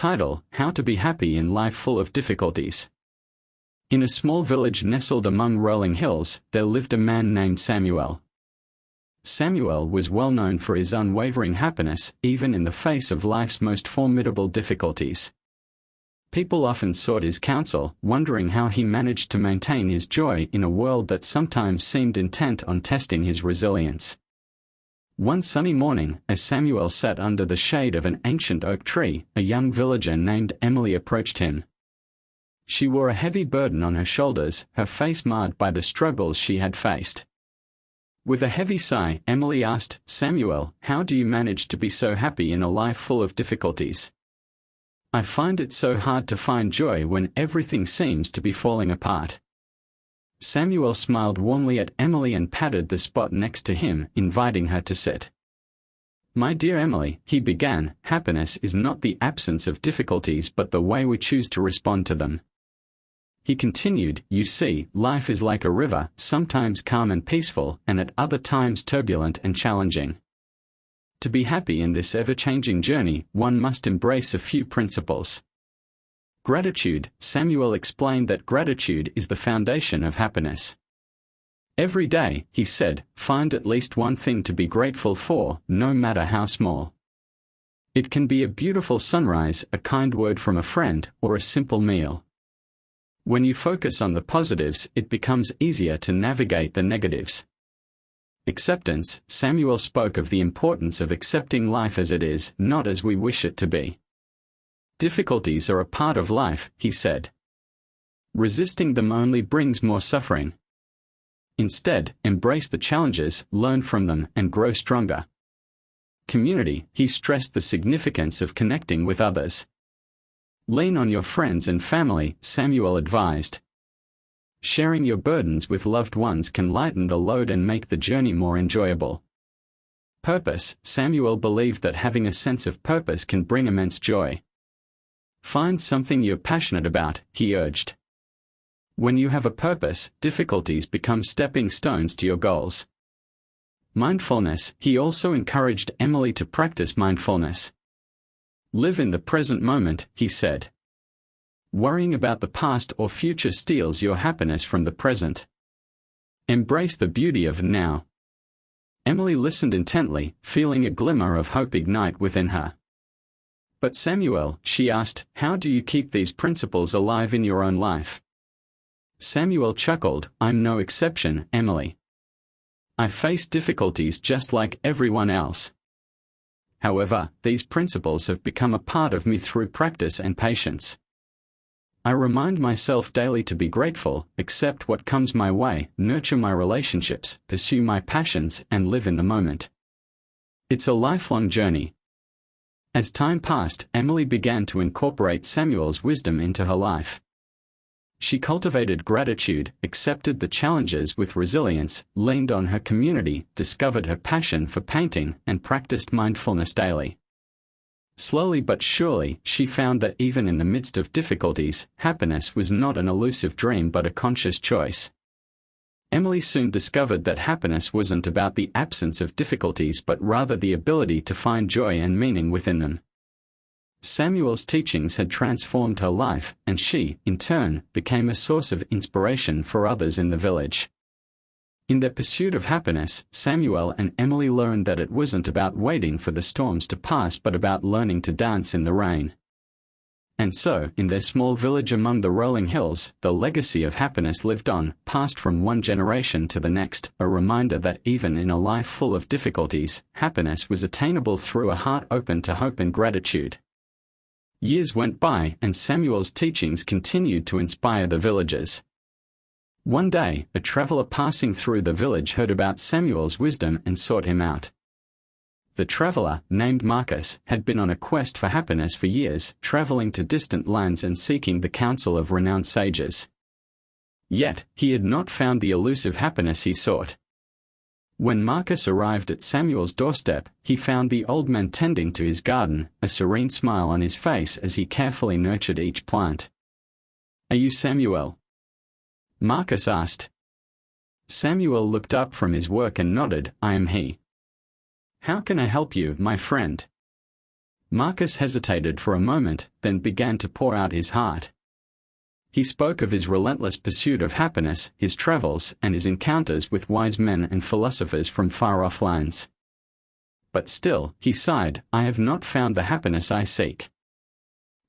title, How to Be Happy in Life Full of Difficulties. In a small village nestled among rolling hills, there lived a man named Samuel. Samuel was well known for his unwavering happiness, even in the face of life's most formidable difficulties. People often sought his counsel, wondering how he managed to maintain his joy in a world that sometimes seemed intent on testing his resilience. One sunny morning, as Samuel sat under the shade of an ancient oak tree, a young villager named Emily approached him. She wore a heavy burden on her shoulders, her face marred by the struggles she had faced. With a heavy sigh, Emily asked, "Samuel, how do you manage to be so happy in a life full of difficulties? I find it so hard to find joy when everything seems to be falling apart." Samuel smiled warmly at Emily and patted the spot next to him, inviting her to sit. "My dear Emily," he began, "happiness is not the absence of difficulties but the way we choose to respond to them." He continued, "You see, life is like a river, sometimes calm and peaceful, and at other times turbulent and challenging. To be happy in this ever-changing journey, one must embrace a few principles. Gratitude. Samuel explained that gratitude is the foundation of happiness. "Every day," he said, "find at least one thing to be grateful for, no matter how small. It can be a beautiful sunrise, a kind word from a friend, or a simple meal. When you focus on the positives, it becomes easier to navigate the negatives." Acceptance. Samuel spoke of the importance of accepting life as it is, not as we wish it to be. "Difficulties are a part of life," he said. "Resisting them only brings more suffering. Instead, embrace the challenges, learn from them, and grow stronger." Community. He stressed the significance of connecting with others. "Lean on your friends and family," Samuel advised. "Sharing your burdens with loved ones can lighten the load and make the journey more enjoyable." Purpose. Samuel believed that having a sense of purpose can bring immense joy. "Find something you're passionate about," he urged. "When you have a purpose, difficulties become stepping stones to your goals." Mindfulness. He also encouraged Emily to practice mindfulness. "Live in the present moment," he said. "Worrying about the past or future steals your happiness from the present. Embrace the beauty of now." Emily listened intently, feeling a glimmer of hope ignite within her. "But Samuel," she asked, "how do you keep these principles alive in your own life?" Samuel chuckled, "I'm no exception, Emily. I face difficulties just like everyone else. However, these principles have become a part of me through practice and patience. I remind myself daily to be grateful, accept what comes my way, nurture my relationships, pursue my passions, and live in the moment. It's a lifelong journey." As time passed, Emily began to incorporate Samuel's wisdom into her life. She cultivated gratitude, accepted the challenges with resilience, leaned on her community, discovered her passion for painting, and practiced mindfulness daily. Slowly but surely, she found that even in the midst of difficulties, happiness was not an elusive dream but a conscious choice. Emily soon discovered that happiness wasn't about the absence of difficulties but rather the ability to find joy and meaning within them. Samuel's teachings had transformed her life, and she, in turn, became a source of inspiration for others in the village. In their pursuit of happiness, Samuel and Emily learned that it wasn't about waiting for the storms to pass but about learning to dance in the rain. And so, in their small village among the rolling hills, the legacy of happiness lived on, passed from one generation to the next, a reminder that even in a life full of difficulties, happiness was attainable through a heart open to hope and gratitude. Years went by, and Samuel's teachings continued to inspire the villagers. One day, a traveler passing through the village heard about Samuel's wisdom and sought him out. The traveler, named Marcus, had been on a quest for happiness for years, traveling to distant lands and seeking the counsel of renowned sages. Yet, he had not found the elusive happiness he sought. When Marcus arrived at Samuel's doorstep, he found the old man tending to his garden, a serene smile on his face as he carefully nurtured each plant. "Are you Samuel?" Marcus asked. Samuel looked up from his work and nodded, "I am he. How can I help you, my friend?" Marcus hesitated for a moment, then began to pour out his heart. He spoke of his relentless pursuit of happiness, his travels, and his encounters with wise men and philosophers from far-off lands. But still, he sighed, I have not found the happiness I seek.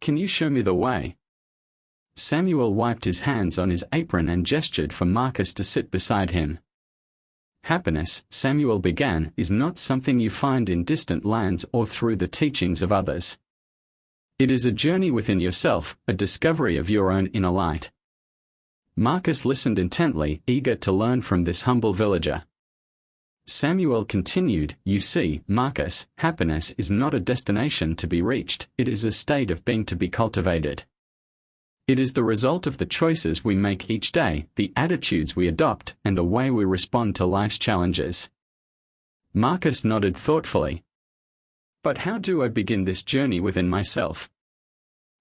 Can you show me the way? Samuel wiped his hands on his apron and gestured for Marcus to sit beside him. Happiness, Samuel began, is not something you find in distant lands or through the teachings of others. It is a journey within yourself, a discovery of your own inner light. Marcus listened intently, eager to learn from this humble villager. Samuel continued, You see, Marcus, happiness is not a destination to be reached, it is a state of being to be cultivated. It is the result of the choices we make each day, the attitudes we adopt, and the way we respond to life's challenges. Marcus nodded thoughtfully. But how do I begin this journey within myself?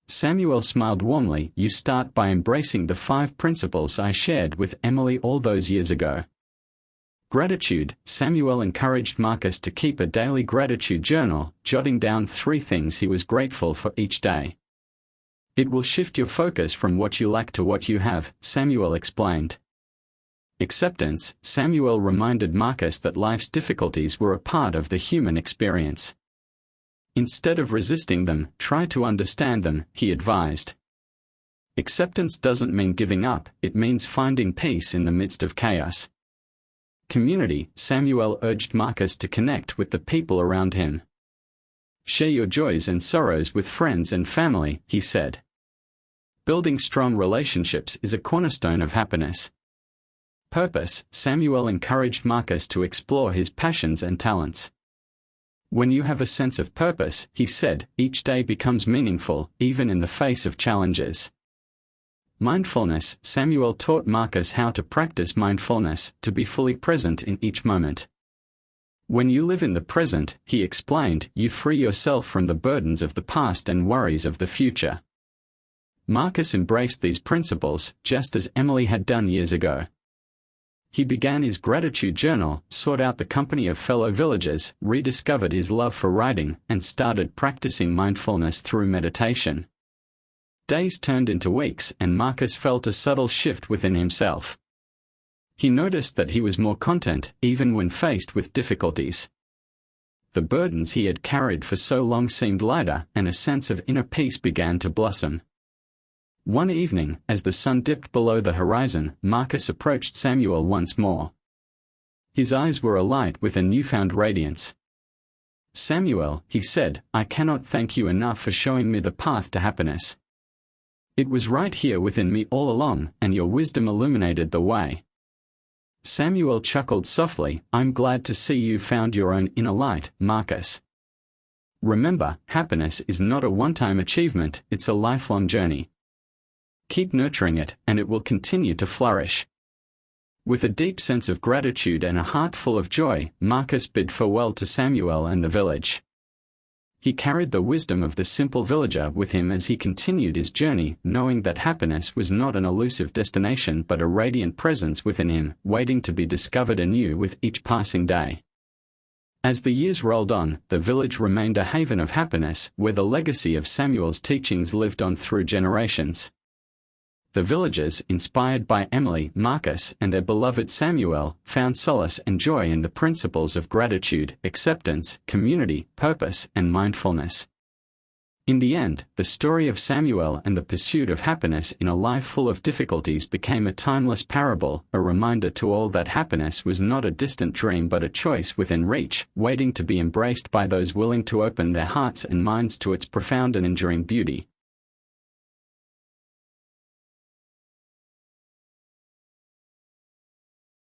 Samuel smiled warmly, You start by embracing the 5 principles I shared with Emily all those years ago. Gratitude, Samuel encouraged Marcus to keep a daily gratitude journal, jotting down 3 things he was grateful for each day. It will shift your focus from what you lack to what you have, Samuel explained. Acceptance, Samuel reminded Marcus that life's difficulties were a part of the human experience. Instead of resisting them, try to understand them, he advised. Acceptance doesn't mean giving up, it means finding peace in the midst of chaos. Community, Samuel urged Marcus to connect with the people around him. Share your joys and sorrows with friends and family, he said. Building strong relationships is a cornerstone of happiness. Purpose, Samuel encouraged Marcus to explore his passions and talents. When you have a sense of purpose, he said, each day becomes meaningful, even in the face of challenges. Mindfulness, Samuel taught Marcus how to practice mindfulness, to be fully present in each moment. When you live in the present, he explained, you free yourself from the burdens of the past and worries of the future. Marcus embraced these principles, just as Emily had done years ago. He began his gratitude journal, sought out the company of fellow villagers, rediscovered his love for writing, and started practicing mindfulness through meditation. Days turned into weeks, and Marcus felt a subtle shift within himself. He noticed that he was more content, even when faced with difficulties. The burdens he had carried for so long seemed lighter, and a sense of inner peace began to blossom. One evening, as the sun dipped below the horizon, Marcus approached Samuel once more. His eyes were alight with a newfound radiance. Samuel, he said, I cannot thank you enough for showing me the path to happiness. It was right here within me all along, and your wisdom illuminated the way. Samuel chuckled softly, I'm glad to see you found your own inner light, Marcus. Remember, happiness is not a one-time achievement, it's a lifelong journey. Keep nurturing it, and it will continue to flourish. With a deep sense of gratitude and a heart full of joy, Marcus bid farewell to Samuel and the village. He carried the wisdom of the simple villager with him as he continued his journey, knowing that happiness was not an elusive destination but a radiant presence within him, waiting to be discovered anew with each passing day. As the years rolled on, the village remained a haven of happiness, where the legacy of Samuel's teachings lived on through generations. The villagers, inspired by Emily, Marcus, and their beloved Samuel, found solace and joy in the principles of gratitude, acceptance, community, purpose, and mindfulness. In the end, the story of Samuel and the pursuit of happiness in a life full of difficulties became a timeless parable, a reminder to all that happiness was not a distant dream but a choice within reach, waiting to be embraced by those willing to open their hearts and minds to its profound and enduring beauty.